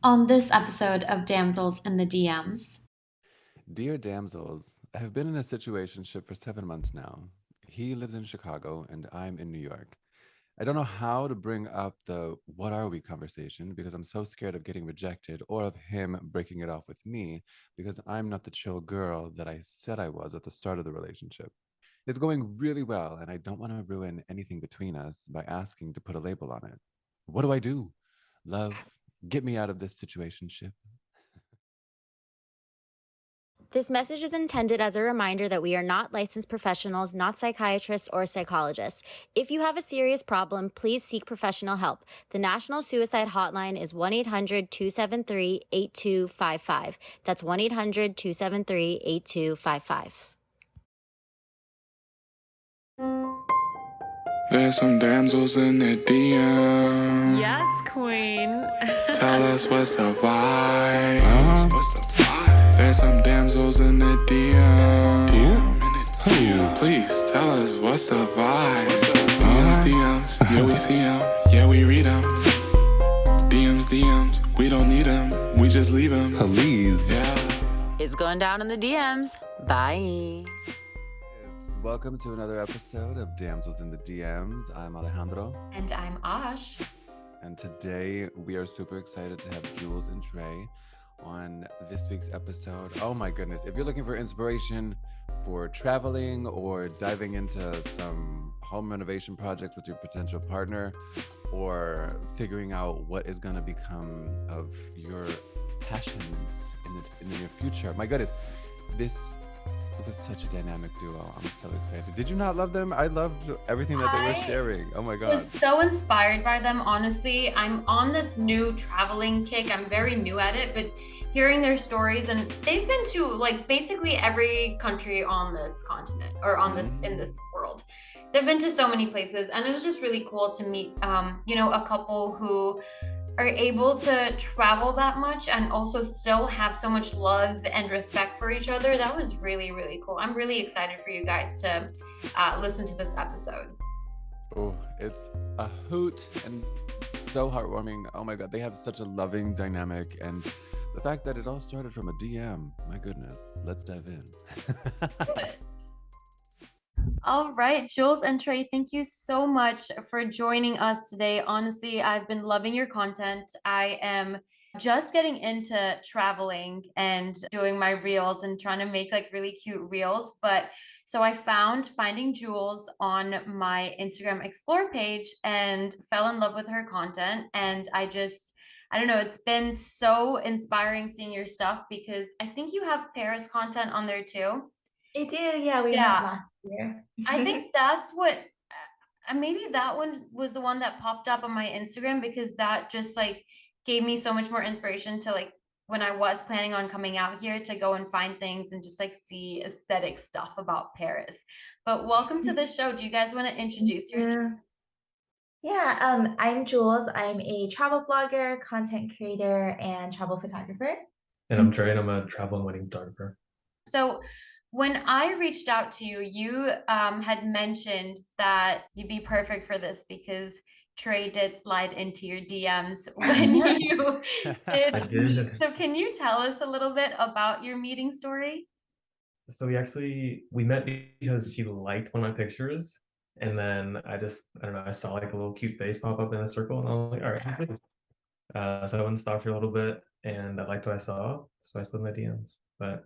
On this episode of Damsels in the DMs. Dear Damsels, I have been in a situationship for 7 months now. He lives in Chicago and I'm in New York. I don't know how to bring up the what are we conversation because I'm so scared of getting rejected or of him breaking it off with me because I'm not the chill girl that I said I was at the start of the relationship. It's going really well and I don't want to ruin anything between us by asking to put a label on it. What do I do? Love, get me out of this situationship. This message is intended as a reminder that we are not licensed professionals, not psychiatrists or psychologists. If you have a serious problem, please seek professional help. The National Suicide Hotline is 1-800-273-8255. That's 1-800-273-8255. There's some damsels in the DM. Yes, queen. Tell us what's the vibe. There's some damsels in the DM. Please tell us what's the vibe. DMs, yeah we see them, yeah we read them. DMs, we don't need them, we just leave them. Please. Yeah. It's going down in the DMs. Bye. Welcome to another episode of Damsels in the DMs. I'm Alejandro. And I'm Ash. And today we are super excited to have Jules and Trey on this week's episode. Oh my goodness. If you're looking for inspiration for traveling or diving into some home renovation project with your potential partner or figuring out what is going to become of your passions in the near future. My goodness, this was such a dynamic duo. I'm so excited. Did you not love them? I loved everything that they were sharing. Oh my I God. was so inspired by them, honestly. I'm on this new traveling kick. I'm very new at it, but hearing their stories, and they've been to like basically every country on this continent or on this in this world. They've been to so many places, and it was just really cool to meet a couple who are able to travel that much and also still have so much love and respect for each other. That was really, really cool. I'm really excited for you guys to listen to this episode. Oh, it's a hoot and so heartwarming. Oh my God, they have such a loving dynamic, and the fact that it all started from a DM, my goodness. Let's dive in. All right, Jules and Trey, thank you so much for joining us today. Honestly, I've been loving your content. I am just getting into traveling and doing my reels and trying to make like really cute reels. But so I found Finding Jules on my Instagram Explore page and fell in love with her content. And I don't know, it's been so inspiring seeing your stuff because I think you have Paris content on there too. I do, yeah, we met Yeah, last year. I think that's what maybe that one was the one that popped up on my Instagram because that just like gave me so much more inspiration to like when I was planning on coming out here to go and find things and just like see aesthetic stuff about Paris. But welcome to the show. Do you guys want to introduce yourself? I'm Jules. I'm a travel blogger, content creator, and travel photographer. And I'm Trey, and I'm a travel and wedding photographer. So when I reached out to you, you had mentioned that you'd be perfect for this because Trey did slide into your DMs when you I did did. meet. So can you tell us a little bit about your meeting story? So we met because she liked one of my pictures, and then I don't know, I saw like a little cute face pop up in a circle, and I was like, all right. So I went and stalked her a little bit, and I liked what I saw, so I slid in my DMs. But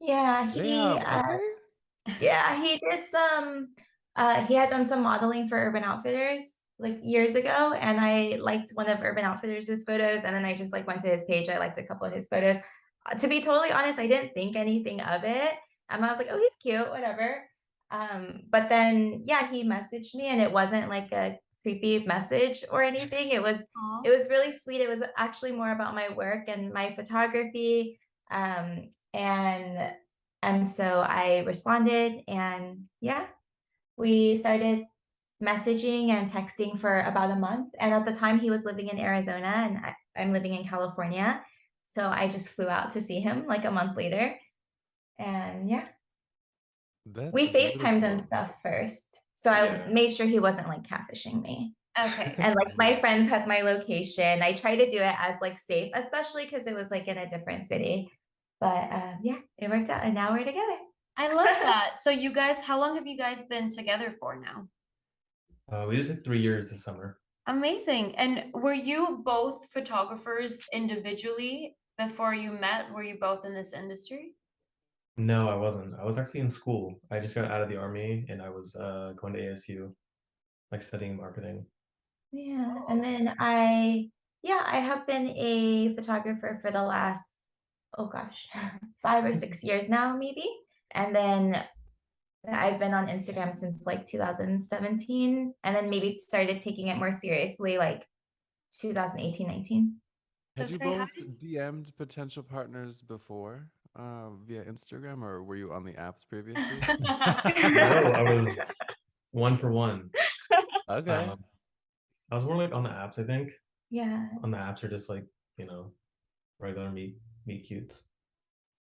Yeah, Damn, okay. he did some, he had done some modeling for Urban Outfitters like years ago, and I liked one of Urban Outfitters' photos, and then I just like went to his page. I liked a couple of his photos. To be totally honest, I didn't think anything of it. I was like, oh, he's cute, whatever. But then, yeah, he messaged me, and it wasn't like a creepy message or anything. Aw. It was really sweet. It was actually more about my work and my photography. And so I responded, and yeah, we started messaging and texting for about a month. And at the time, he was living in Arizona, and I'm living in California. So I just flew out to see him like a month later. And yeah, That's we FaceTimed and beautiful. stuff first. So I Yeah. made sure he wasn't like catfishing me. Okay. And like my friends had my location. I try to do it as like safe, especially because it was like in a different city. But yeah, it worked out, and now we're together. I love that. So you guys, how long have you guys been together for now? We just hit 3 years this summer. Amazing. And were you both photographers individually before you met? Were you both in this industry? No, I wasn't. I was actually in school. I just got out of the army and I was going to ASU, like studying marketing. Yeah, and then I have been a photographer for the last, oh gosh, 5 or 6 years now, maybe. And then I've been on Instagram since like 2017, and then maybe started taking it more seriously like 2018, 19. So Had you Trey, how both did DM'd potential partners before via Instagram, or were you on the apps previously? No, I was one for one. Okay. I was more like on the apps, I think. Yeah. On the apps are just like, you know, regular meet cutes.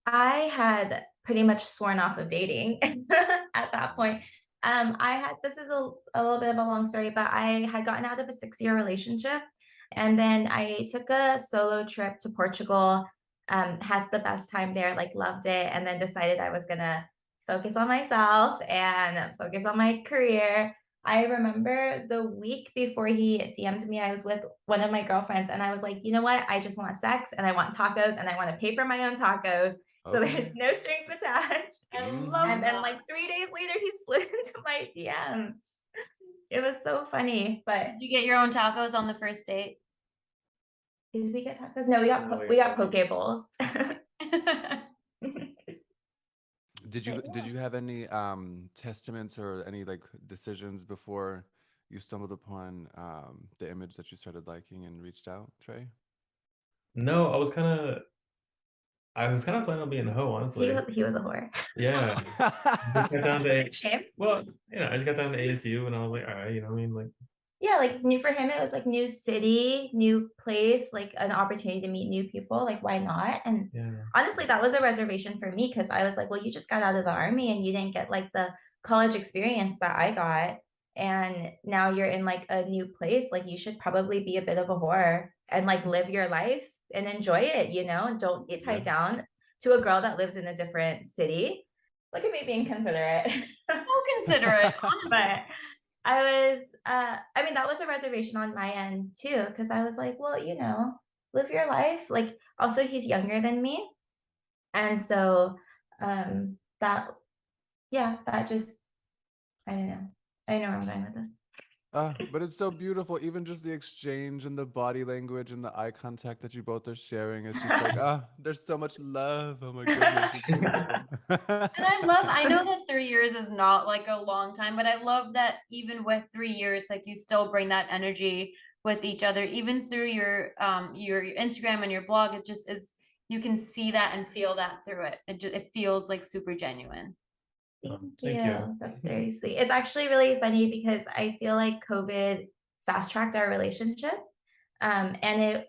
I had pretty much sworn off of dating at that point. I had this is a little bit of a long story, but I had gotten out of a 6 year relationship, and then I took a solo trip to Portugal, had the best time there, like loved it, and then decided I was gonna focus on myself and focus on my career. I remember the week before he DM'd me, I was with one of my girlfriends, and I was like, you know what? I just want sex and I want tacos and I want to pay for my own tacos. So there's Okay. no strings attached. I love And then that. like 3 days later, he slid into my DMs. It was so funny. But Did you get your own tacos on the first date? did we get tacos? No, No, we got poke poke bowls. Did you have any testaments or any like decisions before you stumbled upon the image that you started liking and reached out, Trey? No, I was kind of planning on being a hoe, honestly. He was a whore. Yeah. Just got down to Shame. well, I just got down to ASU and I was like, all right, you know what I mean? Like, Yeah, like new for him, it was like new city, new place, like an opportunity to meet new people. Like, why not? And yeah. honestly, that was a reservation for me because I was like, well, you just got out of the army and you didn't get like the college experience that I got. And now you're in like a new place. Like, you should probably be a bit of a whore and like live your life and enjoy it, and don't be tied Yeah. down to a girl that lives in a different city. Look at me being considerate. So considerate, honestly. But I mean, that was a reservation on my end too, because I was like, well, live your life. Like, also, he's younger than me. And so, that, yeah, that just, I don't know. I don't know where I'm going with this. But it's so beautiful. Even just the exchange and the body language and the eye contact that you both are sharing. It's just like, there's so much love. Oh my goodness. It's beautiful. And I know that 3 years is not like a long time, but I love that even with 3 years, like you still bring that energy with each other, even through your Instagram and your blog. It just is, you can see that and feel that through it. It feels like super genuine. Thank Thank you. you. That's very sweet. It's actually really funny because I feel like COVID fast tracked our relationship. And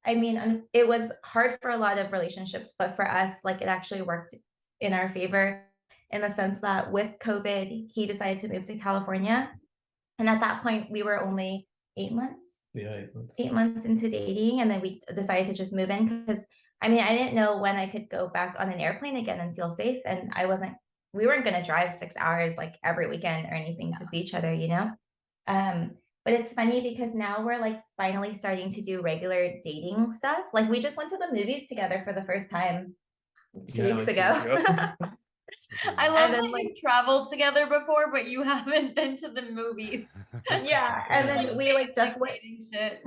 I mean, it was hard for a lot of relationships, but for us, like it actually worked in our favor in the sense that with COVID, he decided to move to California. And at that point, we were only 8 months. Yeah. 8 months into dating. And then we decided to just move in because I mean, I didn't know when I could go back on an airplane again and feel safe. And we weren't going to drive 6 hours like every weekend or anything to see each other. But it's funny because now we're like finally starting to do regular dating stuff. Like we just went to the movies together for the first time 2 weeks like 2 ago. weeks ago. I love And that then like you've traveled together before, but you haven't been to the movies. yeah, and Yeah. then we like just went dating shit.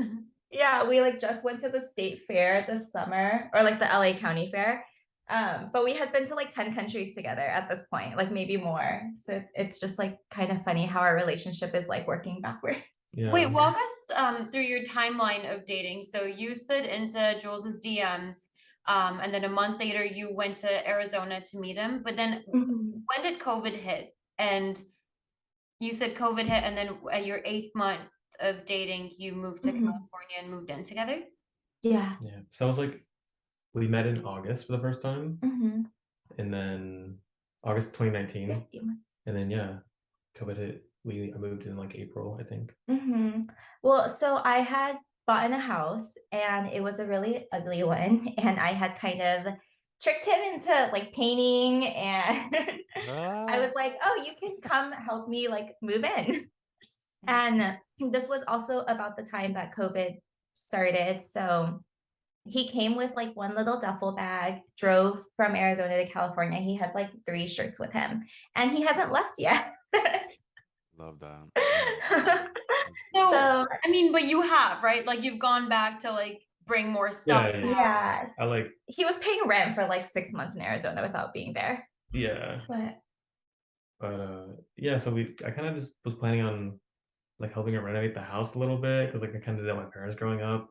yeah, we like just went to the state fair this summer or like the LA County Fair. But we had been to like 10 countries together at this point, like maybe more. So it's just like kind of funny how our relationship is like working backwards. Yeah. Wait, walk us through your timeline of dating. So you slid into Jules's DMs, and then a month later you went to Arizona to meet him. But then Mhm. when did COVID hit? And you said COVID hit, and then at your 8th month of dating, you moved to Mhm. California and moved in together. Yeah. Yeah. So I was like, we met in August for the first time, Mhm. and then August 2019, Yeah, a few months. and then yeah, COVID hit I moved in like April, I think. Well, so I had bought in a house and it was a really ugly one, and I had kind of tricked him into like painting, and I Ah, was like, "Oh, you can come help me like move in." And this was also about the time that COVID started. So he came with like one little duffel bag, drove from Arizona to California. He had like 3 shirts with him, and he hasn't left yet. love that. Oh my goodness. That's So, beautiful. So, I mean, but you have, right? Like you've gone back to like bring more stuff Yeah, yeah. now. yes, I like he was paying rent for like 6 months in Arizona without being there. yeah. But But yeah, so I kind of just was planning on like helping her renovate the house a little bit because like I kind of did that with my parents growing up.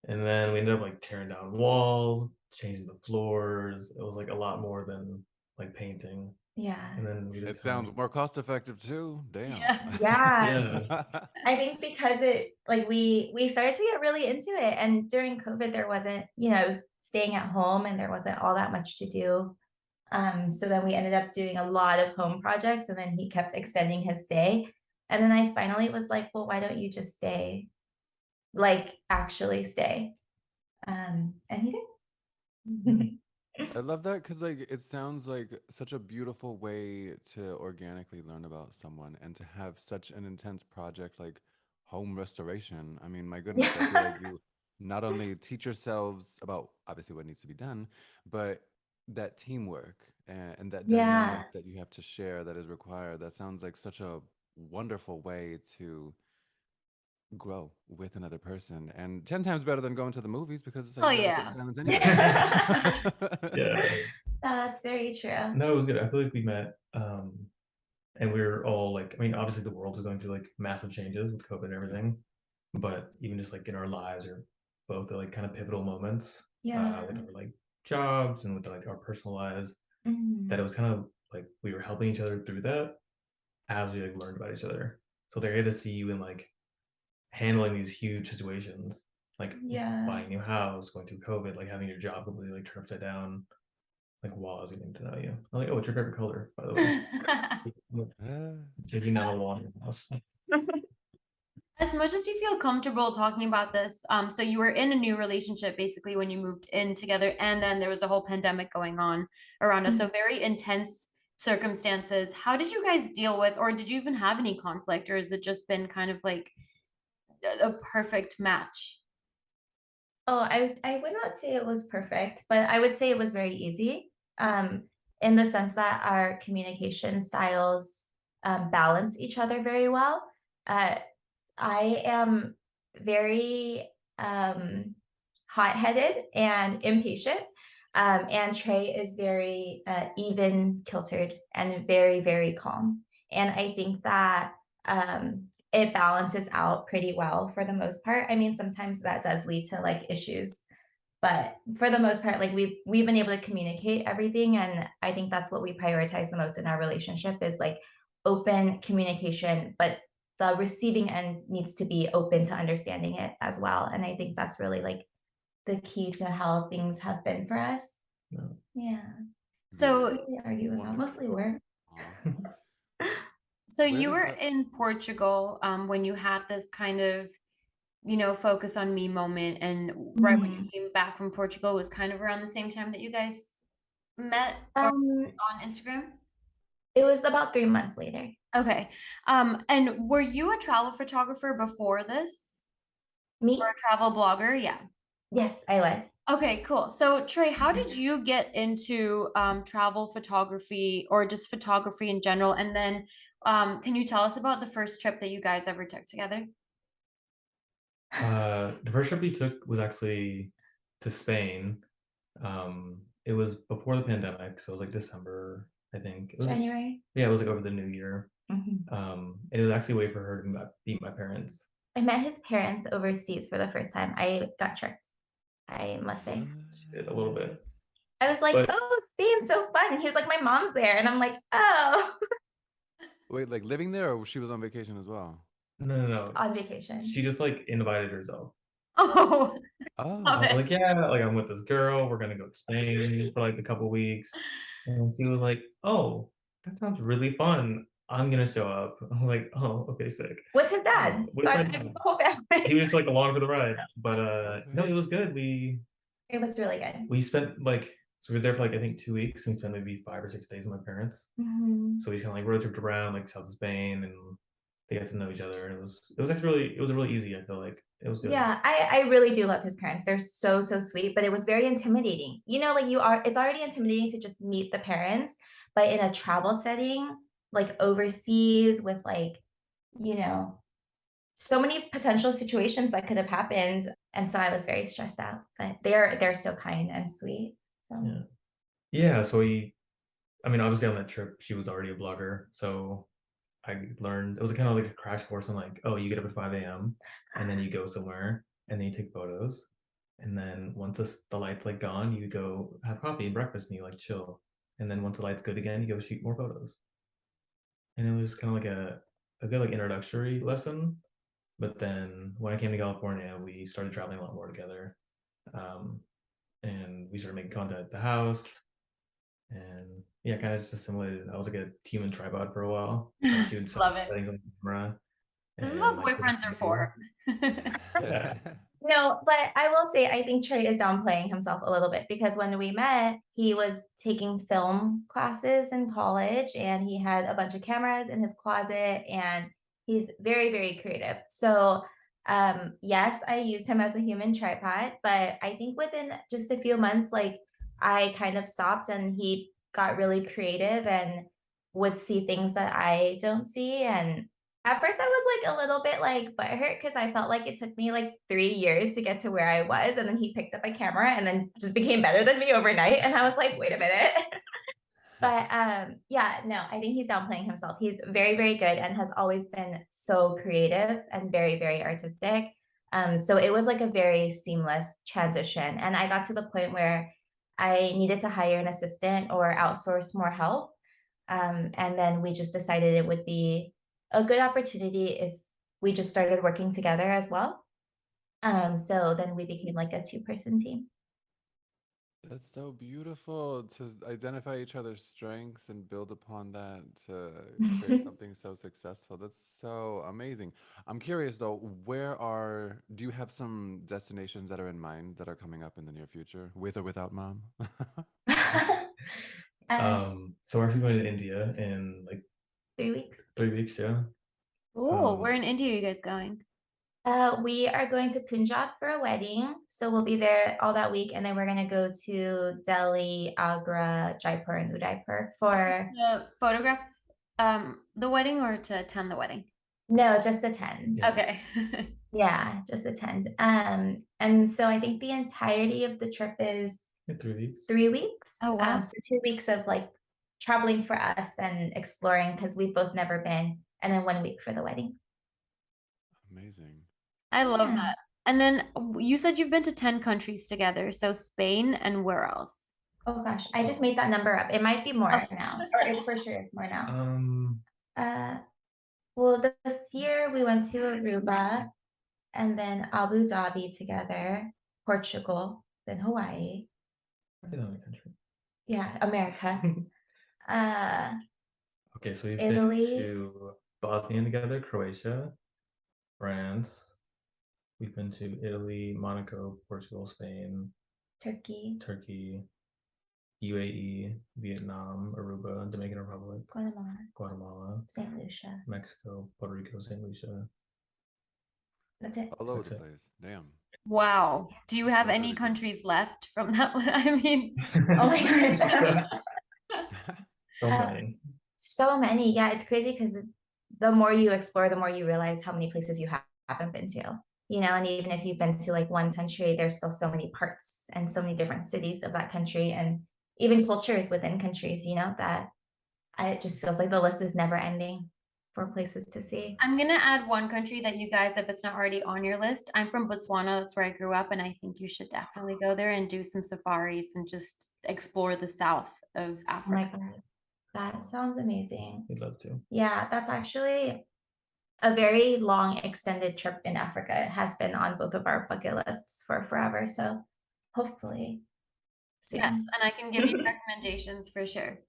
And then we ended up like tearing down walls, changing the floors. It was like a lot more than like painting. yeah. And then we It just kind sounds of more cost effective too. Damn. Yeah. Yeah. yeah. I think because it like we started to get really into it, and during COVID there wasn't, it was staying at home and there wasn't all that much to do. So then we ended up doing a lot of home projects, and then he kept extending his stay. And then I finally was like, well, why don't you just stay? Like actually stay. And he did. I love that because like it sounds like such a beautiful way to organically learn about someone and to have such an intense project like home restoration. I mean, my goodness, I feel like you not only teach yourselves about obviously what needs to be done, but that teamwork and that Yeah. dynamic that you have to share that is required. That sounds like such a wonderful way to grow with another person and 10 times better than going to the movies because it's like Oh you got to sit in yeah. silence anyway. Yeah. That's very true. No, it was good. I feel like we met and we were all like, I mean, obviously the world was going through like massive changes with COVID and Yeah. everything, but even just like in our lives or both at like kind of pivotal moments Yeah. with our like jobs and with like our personal lives, that Mhm. it was kind of like we were helping each other through that as we like learned about each other. So they're able to see you in like handling these huge situations, like Yeah. buying a new house, going through COVID, like having your job completely like turned upside down, like while I was getting to know you. I'm like, oh, what's your favorite color, by the way? Ah. Taking down the wall in your house. As much as you feel comfortable talking about this, so you were in a new relationship basically when you moved in together, and then there was a whole pandemic going on around us. So very intense circumstances. How did you guys deal with, or did you even have any conflict, or has it just been kind of like a perfect match? Oh, I would not say it was perfect, but I would say it was very easy, in the sense that our communication styles, balance each other very well. Uh, I am very, hot-headed and impatient, and Trey is very, even-kiltered and very, very calm. And I think that, it balances out pretty well for the most part. I mean, sometimes that does lead to, like, issues, but for the most part, like, we've been able to communicate everything, and I think that's what we prioritize the most in our relationship is, like, open communication, but the receiving end needs to be open to understanding it as well. And I think that's really like the key to how things have been for us. No. Yeah. So, What do we argue about? Wonderful. Mostly work. Aw. so you Where were in Portugal, when you had this kind of, focus on me moment, and right when you Mhm. came back from Portugal was kind of around the same time that you guys met or Um, on Instagram? it was about 3 months later. Okay. And were you a travel photographer before this? Or Me? a travel blogger? Yeah. Yes, I was. Okay, cool. So Trey, how did you get into travel photography or just photography in general? And then can you tell us about the first trip that you guys ever took together? The first trip we took was actually to Spain. It was before the pandemic, so it was like December, I think. It was January. yeah, it was like over the New Year. Mhm. And it was actually a way for her to meet my parents. I met his parents overseas for the first time. I got tricked, I must what? say. She did a little bit, I was like, but oh, Spain's so fun. And he was like, my mom's there. And I'm like, oh, Wait, like living there or she was on vacation as well? no, no, no. on vacation. She just like invited herself. Oh, I love Oh. was it. like, yeah, like I'm with this girl. We're gonna go to Spain for like a couple weeks. And she was like, oh, that sounds really fun. I'm gonna show up. I'm like, oh, okay, sick. With his dad. With So my it's dad. the whole family. He was just like along for the ride. But no, Okay. it was good. It was really good. We spent like, so we were there for like I think 2 weeks, and we spent maybe 5 or 6 days with my parents. Mhm. So we kind of like road tripped around like south of Spain, and they got to know each other. And it was actually really easy. I feel like it was good. Yeah, I really do love his parents. They're so, so sweet, but it was very intimidating. You know, like it's already intimidating to just meet the parents, but in a travel setting, like overseas with like, you know, so many potential situations that could have happened. And so I was very stressed out, but they're so kind and sweet. So Yeah. Yeah. So I mean, obviously on that trip, she was already a blogger, so I learned it was kind of like a crash course on like, oh, you get up at 5 a.m. and then you go somewhere and then you take photos. And then once the light's like gone, you go have coffee and breakfast and you like chill. And then once the light's good again, you go shoot more photos. And it was kind of like a good like introductory lesson. But then when I came to California, we started traveling a lot more together. Um, and we started making content at the house. And yeah, kind of just assimilated. I was like a human tripod for a while. She would set Love it. settings on the camera This is and what like boyfriends are for. Yeah. no, but I will say I think Trey is downplaying himself a little bit because when we met, he was taking film classes in college and he had a bunch of cameras in his closet and he's very, very creative. So yes, I used him as a human tripod, but I think within just a few months, like I kind of stopped and he got really creative and would see things that I don't see. And at first I was like a little bit like butthurt because I felt like it took me like 3 years to get to where I was. And then he picked up a camera and then just became better than me overnight. And I was like, wait a minute. But yeah, no, I think he's downplaying himself. He's very, very good and has always been so creative and very, very artistic. So it was like a very seamless transition. And I got to the point where I needed to hire an assistant or outsource more help. And then we just decided it would be a good opportunity if we just started working together as well. So then we became like a two-person team. That's so beautiful to identify each other's strengths and build upon that to create something so successful. That's so amazing. I'm curious though, do you have some destinations that are in mind that are coming up in the near future, with or without mom? So we're actually going to India in like 3 weeks. 3 weeks, yeah. Oh, where in India are you guys going? We are going to Punjab for a wedding, so we'll be there all that week, and then we're gonna go to Delhi, Agra, Jaipur, and Udaipur for To photograph the wedding or to attend the wedding? no, just attend. Yeah. Okay. Yeah, just attend. And so I think the entirety of the trip is In 3 weeks. 3 weeks. Oh, wow. So 2 weeks of like traveling for us and exploring because we've both never been, and then 1 week for the wedding. Amazing. I love Yeah. that. And then you said you've been to 10 countries together. So Spain and where else? Oh gosh, I just made that number up. It might be more now, or it for sure it's more now. Well, this year we went to Aruba and then Abu Dhabi together, Portugal, then Hawaii. Another country. Yeah, America. Okay, so we've Italy. been to Bosnia together, Croatia, France. We've been to Italy, Monaco, Portugal, Spain, Turkey, UAE, Vietnam, Aruba, Dominican Republic, Guatemala, St. Lucia. Mexico, Puerto Rico, St. Lucia. That's it. All over That's the it. place. Damn. Wow. Do you have That's any really cool. countries left from that? I mean, Oh my gosh. So many. So many. Yeah, it's crazy because the more you explore, the more you realize how many places you haven't been to. You know, and even if you've been to like one country, there's still so many parts and so many different cities of that country and even cultures within countries, you know, that it just feels like the list is never ending for places to see. I'm gonna add one country that you guys, if it's not already on your list. I'm from Botswana. That's where I grew up, and I think you should definitely go there and do some safaris and just explore the south of Oh my Africa. God. That sounds amazing. We'd love to. Yeah, that's actually a very long extended trip in Africa. It has been on both of our bucket lists for forever. So hopefully soon. Yes, and I can give you recommendations for sure.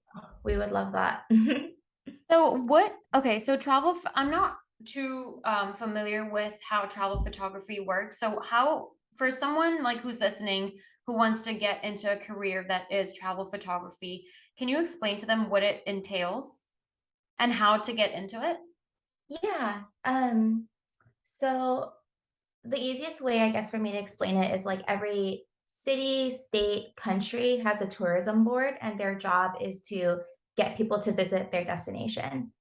We would love that. So okay, so I'm not too familiar with how travel photography works. So how, for someone like who's listening who wants to get into a career that is travel photography, can you explain to them what it entails and how to get into it? Yeah. So the easiest way, I guess, for me to explain it is like every city, state, country has a tourism board, and their job is to get people to visit their destination.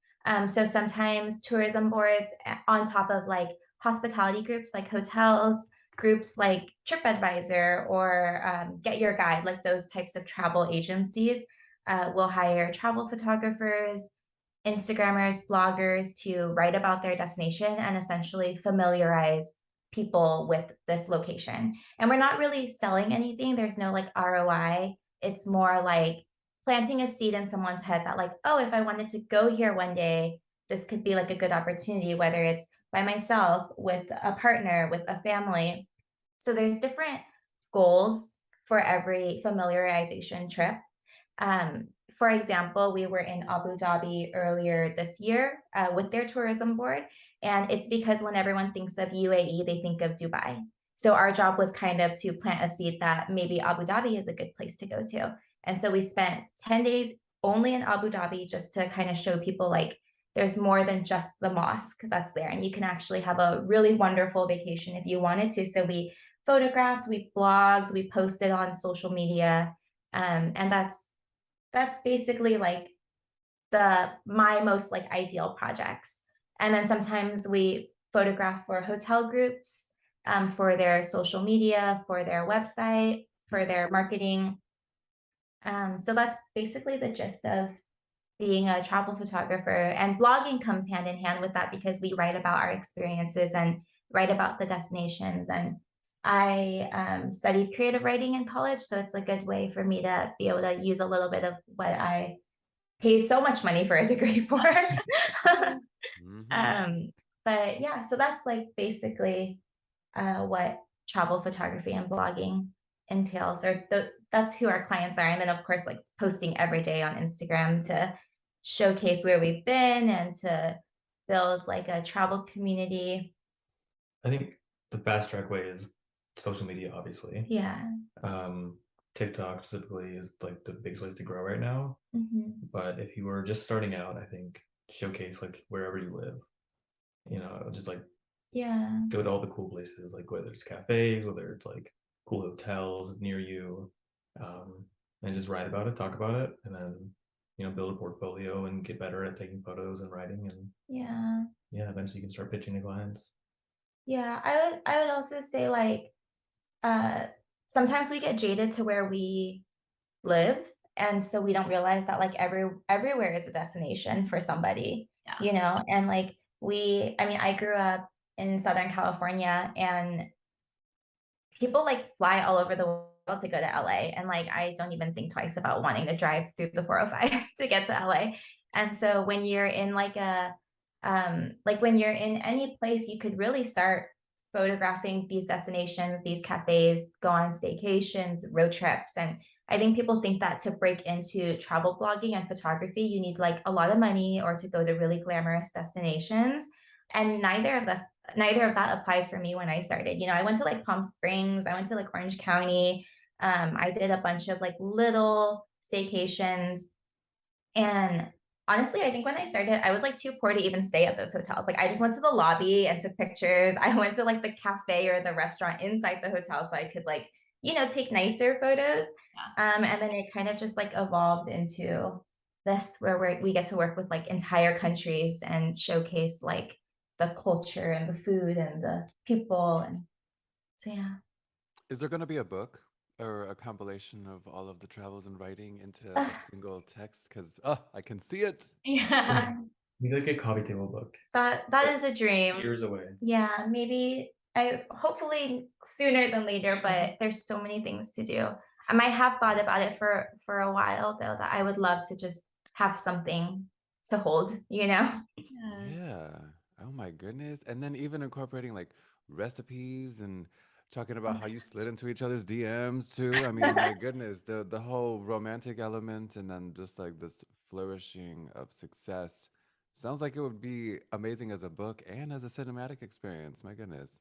So sometimes tourism boards, on top of like hospitality groups like hotels, groups like TripAdvisor or Get Your Guide, like those types of travel agencies, will hire travel photographers, Instagrammers, bloggers to write about their destination and essentially familiarize people with this location. And we're not really selling anything. There's no like ROI. It's more like planting a seed in someone's head that like, oh, if I wanted to go here one day, this could be like a good opportunity, whether it's by myself, with a partner, with a family. So there's different goals for every familiarization trip. For example, we were in Abu Dhabi earlier this year with their tourism board, and it's because when everyone thinks of UAE, they think of Dubai. So our job was kind of to plant a seed that maybe Abu Dhabi is a good place to go to. And so we spent 10 days only in Abu Dhabi just to kind of show people like there's more than just the mosque that's there. And you can actually have a really wonderful vacation if you wanted to. So we photographed, we blogged, we posted on social media. And that's basically like the my most like ideal projects. And then sometimes we photograph for hotel groups, for their social media, for their website, for their marketing. So that's basically the gist of being a travel photographer. And blogging comes hand in hand with that because we write about our experiences and write about the destinations. And I studied creative writing in college, so it's a good way for me to be able to use a little bit of what I paid so much money for a degree for. Hmm. um, but yeah, so that's like basically what travel photography and blogging entails, or that's who our clients are. And then, of course, like posting every day on Instagram to showcase where we've been and to build like a travel community. I think the fast track way is social media, obviously. Yeah. Um, TikTok specifically is like the biggest place to grow right now. Hmm. But if you were just starting out, I think showcase like wherever you live. Just like Yeah. go to all the cool places, like whether it's cafes, whether it's like cool hotels near you, um, and just write about it, talk about it, and then build a portfolio and get better at taking photos and writing, and Yeah. yeah, eventually you can start pitching to clients. Yeah. I would also say like uh sometimes we get jaded to where we live, and so we don't realize that like everywhere is a destination for somebody, Yeah. you know. And like I mean, I grew up in Southern California, and people like fly all over the world to go to LA, and like I don't even think twice about wanting to drive through the 405 to get to LA. And so when you're in like a like when you're in any place, you could really start photographing these destinations, these cafes, go on staycations, road trips. And I think people think that to break into travel blogging and photography, you need like a lot of money or to go to really glamorous destinations. And neither of that applied for me when I started. You know, I went to like Palm Springs, I went to like Orange County. I did a bunch of like little staycations. And honestly, I think when I started, I was like too poor to even stay at those hotels. Like I just went to the lobby and took pictures. I went to like the cafe or the restaurant inside the hotel so I could like, take nicer photos. And then it kind of just like evolved into this where we get to work with like entire countries and showcase like the culture and the food and the people. And so yeah. Is there going to be a book or a compilation of all of the travels and writing into a Uh, single text? Because, oh, I can see it. Yeah. Need like a coffee table book. that But is a dream. years away. Yeah, maybe I hopefully sooner than later, but there's so many things to do. I might have thought about it for a while though, that I would love to just have something to hold, you know? Yeah. Yeah. Oh my goodness. And then even incorporating like recipes and Talking about how you slid into each other's DMs too. I mean, my goodness, the whole romantic element and then just like this flourishing of success sounds like it would be amazing as a book and as a cinematic experience. My goodness.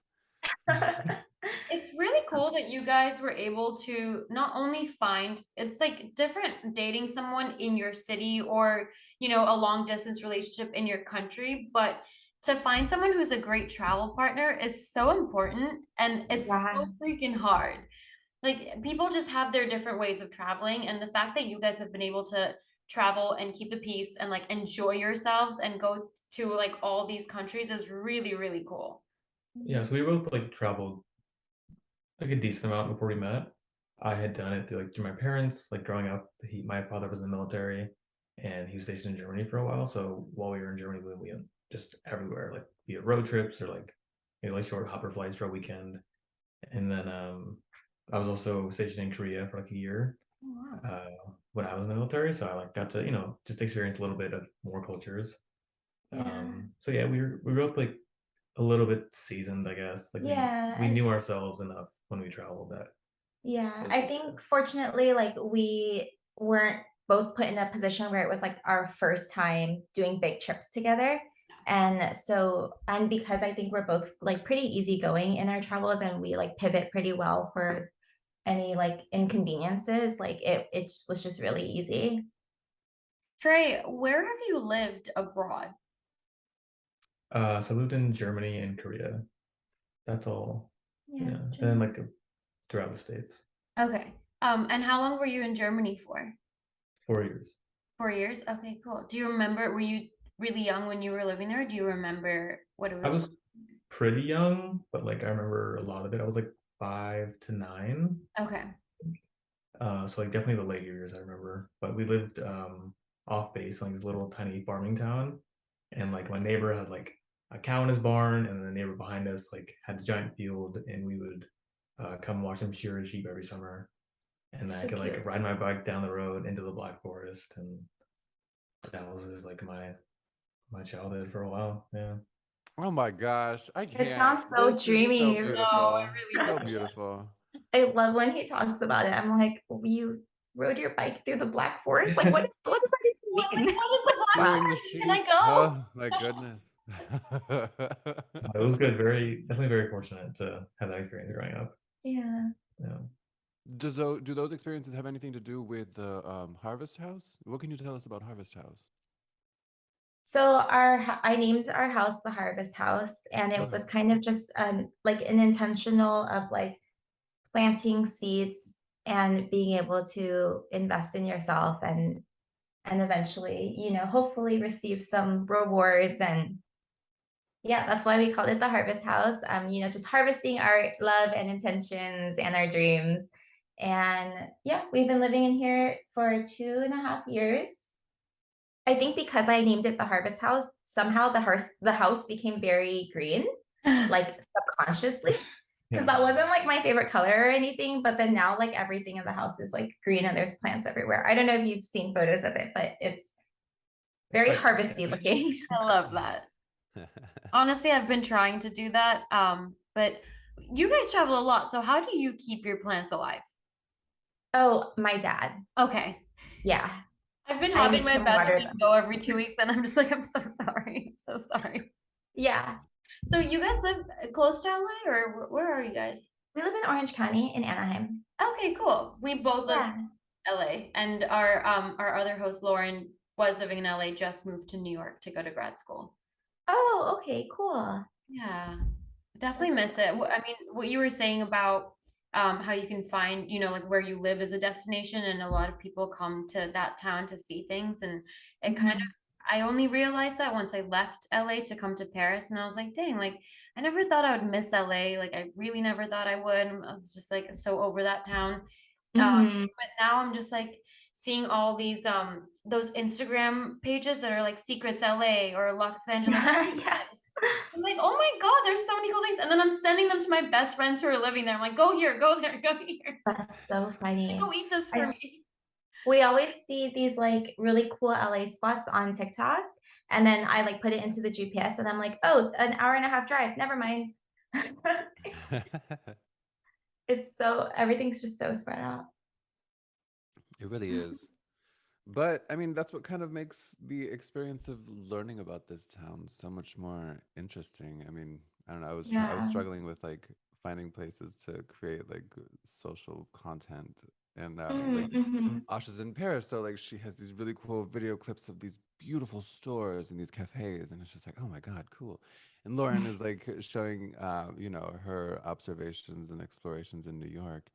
It's really cool that you guys were able to not only find it's like different dating someone in your city or, a long distance relationship in your country, but to find someone who's a great travel partner is so important and it's Yeah. so freaking hard. Like people just have their different ways of traveling and the fact that you guys have been able to travel and keep the peace and like enjoy yourselves and go to like all these countries is really, really cool. Yeah, so we both like traveled like a decent amount before we met. I had done it through my parents, like growing up. My father was in the military, and he was stationed in Germany for a while. So while we were in Germany, we went just everywhere, like via road trips or like short hopper flights for a weekend. And then I was also stationed in Korea for like a year Oh, wow. when I was in the military. So I like got to just experience a little bit of more cultures. Yeah. So yeah, we were both like a little bit seasoned, I guess. Like Yeah. we knew ourselves enough when we traveled that Yeah, it I was think fortunately, like we weren't both put in a position where it was like our first time doing big trips together. And because I think we're both like pretty easygoing in our travels and we like pivot pretty well for any like inconveniences, like it was just really easy. Trey, where have you lived abroad? So I lived in Germany and Korea. That's all. Yeah. Yeah. And then like throughout the States. Okay. And how long were you in Germany for? 4 years. 4 years? Okay, cool. Do you remember, were you really young when you were living there? Do you remember what it I was like? was pretty young, but like I remember a lot of it. I was like 5 to 9. Okay. So like definitely the late years I remember. But we lived off base in like this little tiny farming town. And like my neighbor had like a cow in his barn, and then the neighbor behind us like had a giant field, and we would come watch them shear his sheep every summer. And then I So could like cute. ride my bike down the road into the Black Forest, and that was just like my childhood for a while. Yeah. Oh my gosh, I It can't. sounds so This is so dreamy. No, it beautiful. really So does. beautiful. I love when he talks about it. I'm like, you rode your bike through the Black Forest? Like, what does that Well, even like, mean? what is the Black Wow. Shearing the Forest? Can I sheep. go? Oh my goodness. It was good. Very definitely very fortunate to have that experience growing up. Yeah. Yeah. Do those experiences have anything to do with the Harvest House? What can you tell us about Harvest House? So I named our house the Harvest House, and it Okay. was kind of just like an intentional of like planting seeds and being able to invest in yourself and eventually, hopefully receive some rewards. And yeah, that's why we called it the Harvest House. Just harvesting our love and intentions and our dreams. And yeah, we've been living in here for 2.5 years. I think because I named it the Harvest House, somehow the house became very green, like subconsciously. Because Yeah. that wasn't like my favorite color or anything, but then now like everything in the house is like green and there's plants everywhere. I don't know if you've seen photos of it, but it's very I, harvesty looking. I love that. Honestly, I've been trying to do that. But you guys travel a lot, so how do you keep your plants alive? Oh, my dad. Okay. Yeah, I've been I having make my him best water friend them. go every 2 weeks, and I'm just like, I'm so sorry. So sorry. Yeah, So you guys live close to LA, or where are you guys? we live in Orange County in Anaheim. Okay, cool. We both live Yeah. in LA, and our other host Lauren was living in LA, just moved to New York to go to grad school. Oh, okay, cool. Yeah, definitely That's miss it. I mean, what you were saying about how you can find, like where you live as a destination, and a lot of people come to that town to see things, and it kind of Mhm. I only realized that once I left LA to come to Paris, and I was like, dang, like I never thought I would miss LA. Like I really never thought I would. I was just like so over that town. Mhm. But now I'm just like seeing all those Instagram pages that are like Secrets LA or Los Angeles Yeah. vibes. I'm like, oh my God, there's so many cool things. And then I'm sending them to my best friends who are living there. I'm like, go here, go there, go here. That's so Like, funny. go eat this for I me. We always see these like really cool LA spots on TikTok, and then I like put it into the GPS, and I'm like, oh, an hour and a half drive. Never mind. It's so everything's just so spread out. It really is. But I mean, that's what kind of makes the experience of learning about this town so much more interesting. I mean, I don't know. I was Yeah. struggling with like finding places to create like social content, and like Mhm. Asha's in Paris, so like she has these really cool video clips of these beautiful stores and these cafes, and it's just like, oh my god, cool. And Lauren is like showing, you know, her observations and explorations in New York,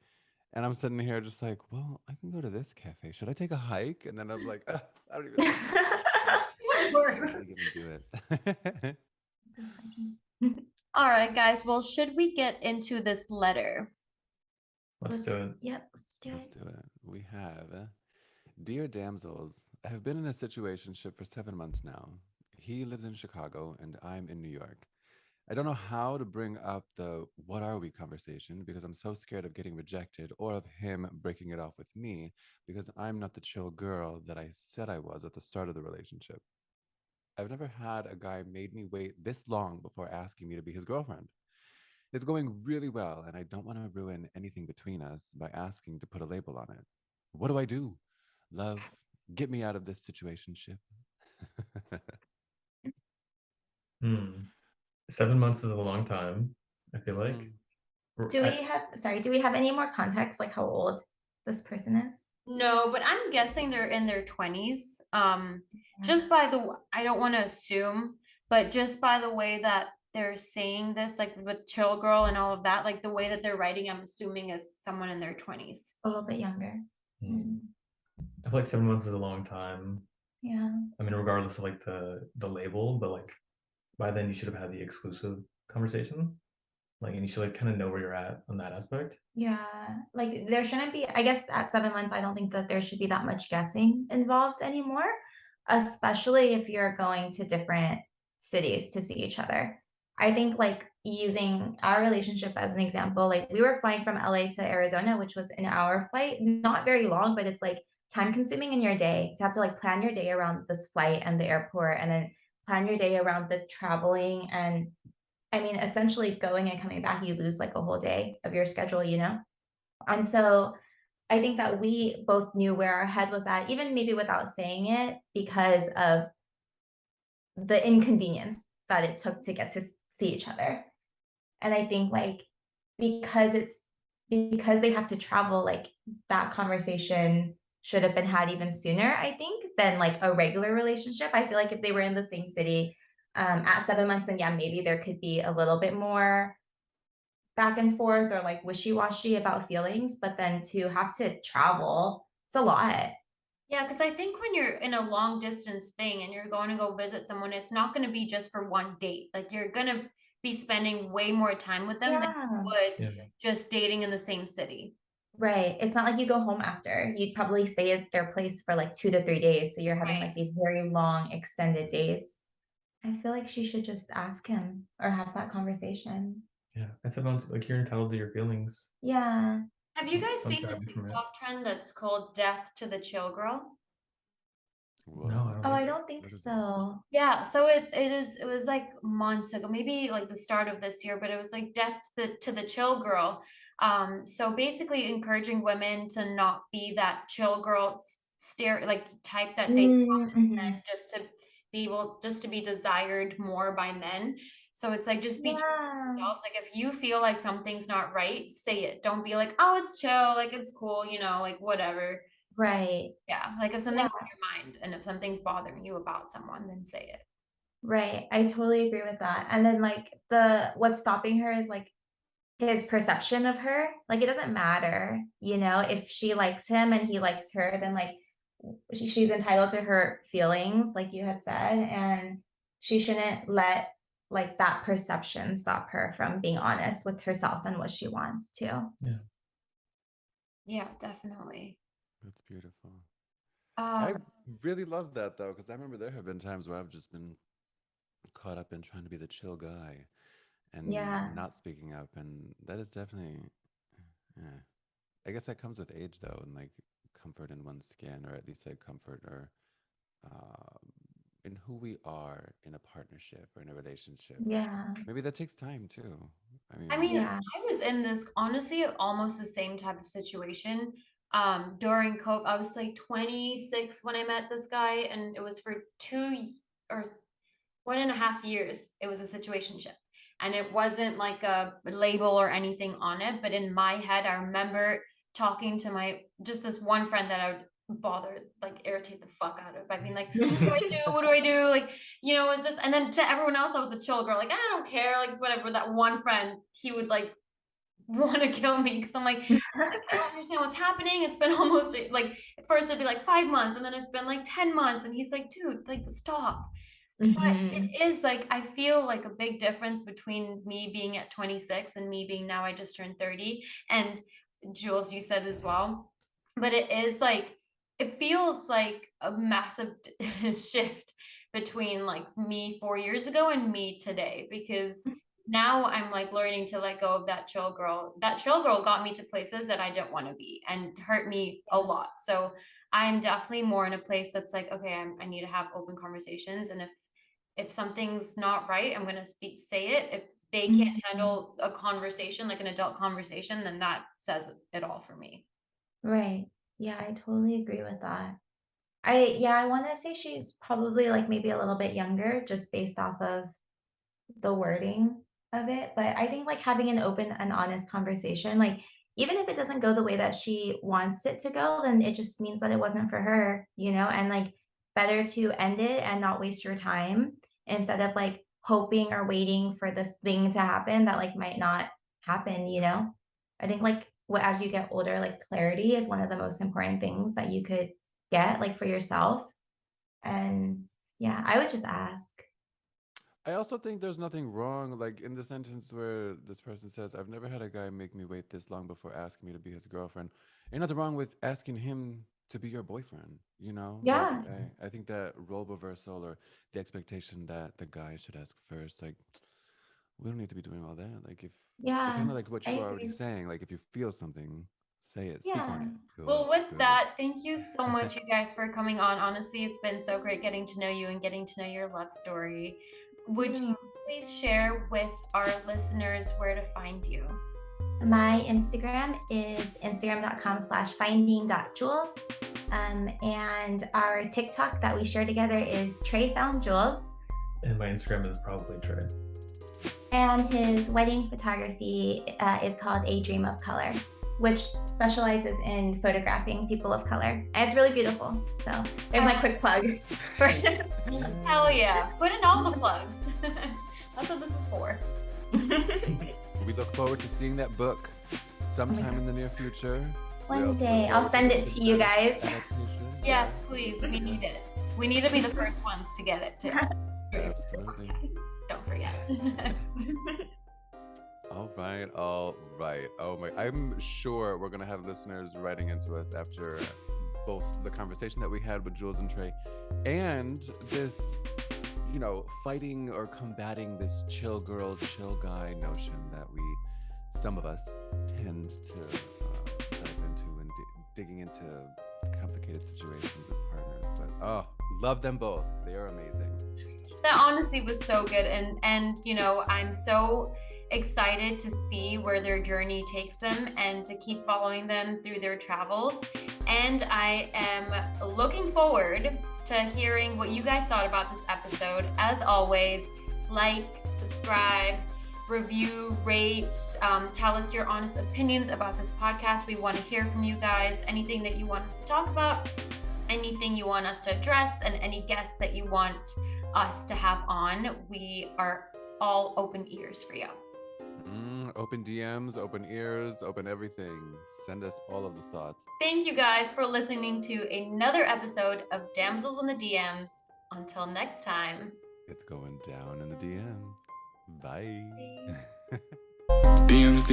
and I'm sitting here just like, well, I can go to this cafe. Should I take a hike? And then I'm like, I don't even know. Too much Should work. I even do it? So funny. All right, guys. Well, should we get into this letter? Let's do it. Yep, let's do Let's it. do it. We have, dear damsels, I have been in a situationship for 7 months now. He lives in Chicago and I'm in New York. I don't know how to bring up the what are we conversation because I'm so scared of getting rejected or of him breaking it off with me because I'm not the chill girl that I said I was at the start of the relationship. I've never had a guy made me wait this long before asking me to be his girlfriend. It's going really well, and I don't want to ruin anything between us by asking to put a label on it. What do I do? Love, get me out of this situationship. Hmm. 7 months is a long time, I feel like. Mhm. Do we have sorry, do we have any more context like how old this person is? No, but I'm guessing they're in their 20s. Yeah. Just by I don't want to assume, but just by the way that they're saying this, like with chill girl and all of that, like the way that they're writing, I'm assuming is someone in their 20s. A little bit younger. Hmm. I feel like 7 months is a long time. Yeah. I mean, regardless of like the label, but like by then you should have had the exclusive conversation. Like, and you should like kind of know where you're at on that aspect. Yeah. Like there shouldn't be, I guess at 7 months, I don't think that there should be that much guessing involved anymore, especially if you're going to different cities to see each other. I think like using our relationship as an example, like we were flying from LA to Arizona, which was an hour flight, not very long, but it's like time consuming in your day to have to like plan your day around this flight and the airport and then plan your day around the traveling and I mean, essentially going and coming back, you lose like a whole day of your schedule, you know? And so I think that we both knew where our head was at, even maybe without saying it, because of the inconvenience that it took to get to see each other. And I think like because it's because they have to travel, like that conversation should have been had even sooner, I think, than like a regular relationship. I feel like if they were in the same city at 7 months, then yeah, maybe there could be a little bit more back and forth or like wishy-washy about feelings, but then to have to travel, it's a lot. Yeah, because I think when you're in a long distance thing and you're going to go visit someone, it's not going to be just for one date. Like you're going to be spending way more time with them than you Yeah. would Yeah. just dating in the same city. Right. It's not like you go home after. You'd probably stay at their place for like 2 to 3 days. So you're having Right. like these very long extended dates. I feel like she should just ask him or have that conversation. Yeah. That's about like you're entitled to your feelings. Yeah. Have you guys Don't seen try the to be from it. TikTok trend that's called Death to the Chill Girl? No, I Whoa. don't Oh, think I so. don't think What is this? so. Yeah, so it was like months ago, maybe like the start of this year, but it was like death to the chill girl. So basically encouraging women to not be that chill girl stare like type that they promise Mhm. men just to be able just to be desired more by men. So it's like just be true to Yeah. yourselves. Like if you feel like something's not right, say it. Don't be like, oh, it's chill, like it's cool, you know, like whatever. Right. Yeah, like if Yeah. something's on your mind and if something's bothering you about someone, then say it. Right. I totally agree with that. And then like the what's stopping her is like his perception of her. Like it doesn't matter, you know, if she likes him and he likes her, then like she's entitled to her feelings, like you had said, and she shouldn't let like that perception stop her from being honest with herself and what she wants to. Yeah. Yeah, definitely. That's beautiful. I Um, really love that though, because I remember there have been times where I've just been caught up in trying to be the chill guy and Yeah. not speaking up, and that is definitely, yeah. I guess that comes with age though, and like comfort in one's skin, or at least like comfort or uh, in who we are in a partnership or in a relationship. Yeah. Maybe that takes time too. I mean, Yeah. I was in this honestly almost the same type of situation. During COVID, I was like 26 when I met this guy, and it was for or 1.5 years. It was a situationship. And it wasn't like a label or anything on it, but in my head, I remember talking to my just this one friend that I would bother, like irritate the fuck out of by being like, what do I do? What do I do? Like, is this? And then to everyone else, I was a chill girl. Like, I don't care. Like, it's whatever. That one friend, he would like want to kill me because I'm like, I don't understand what's happening. It's been almost like at first it'd be like 5 months, and then it's been like 10 months. And he's like, dude, like stop. But Mhm. it is like I feel like a big difference between me being at 26 and me being now I just turned 30. And Jules, you said as well. But it is like it feels like a massive shift between like me 4 years ago and me today because now I'm like learning to let go of that chill girl. That chill girl got me to places that I didn't want to be and hurt me a lot. So I'm definitely more in a place that's like, okay, I need to have open conversations. And if something's not right, I'm gonna say it. If they can't Mhm. handle a conversation, like an adult conversation, then that says it all for me. Right. Yeah, I totally agree with that. I want to say she's probably like maybe a little bit younger just based off of the wording of it, but I think like having an open and honest conversation, like even if it doesn't go the way that she wants it to go, then it just means that it wasn't for her, and like better to end it and not waste your time instead of like hoping or waiting for this thing to happen that like might not happen. I think like as you get older, like clarity is one of the most important things that you could get like for yourself. And yeah, I would just ask. I also think there's nothing wrong, like in the sentence where this person says, I've never had a guy make me wait this long before asking me to be his girlfriend. Ain't nothing wrong with asking him to be your boyfriend, you know? Like, Yeah. I think that role reversal or the expectation that the guy should ask first, like, we don't need to be doing all that. Like, if, Yeah, kind of like what I you were already agree. saying, like, if you feel something, say it, speak on Yeah. it. Good, Well, with good. that, thank you so much, you guys, for coming on. Honestly, it's been so great getting to know you and getting to know your love story. Would you Yeah. please share with our listeners where to find you? My Instagram is instagram.com/finding.jules. And our TikTok that we share together is Trey Found Jules. And my Instagram is probably Trey. And his wedding photography is called A Dream of Color, which specializes in photographing people of color. And it's really beautiful. So there's my quick plug for it. Hell yeah. Put in all the plugs. That's what this is for. We look forward to seeing that book sometime in the near future. We One also look day I'll forward send the it to you guys. adaptation. Yes, please. We need it. We need to be the first ones to get it too. Absolutely. Don't forget. All right, all right. Oh my, I'm sure we're gonna have listeners writing into us after both the conversation that we had with Jules and Trey and this, fighting or combating this chill girl, chill guy notion that some of us tend to dive into and digging into complicated situations with partners. But love them both. They are amazing. That honestly was so good, and I'm so excited to see where their journey takes them and to keep following them through their travels. And I am looking forward to hearing what you guys thought about this episode. As always, like, subscribe, review, rate, tell us your honest opinions about this podcast. We want to hear from you guys. Anything that you want us to talk about, anything you want us to address, and any guests that you want us to have on, we are all open ears for you. Open DMs, open ears, open everything. Send us all of the thoughts. Thank you guys for listening to another episode of Damsels in the DMs. Until next time. It's going down in the DMs. Bye. DMs,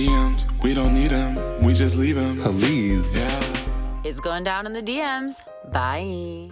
we don't need them, we just leave them. Please. Yeah. It's going down in the DMs. Bye.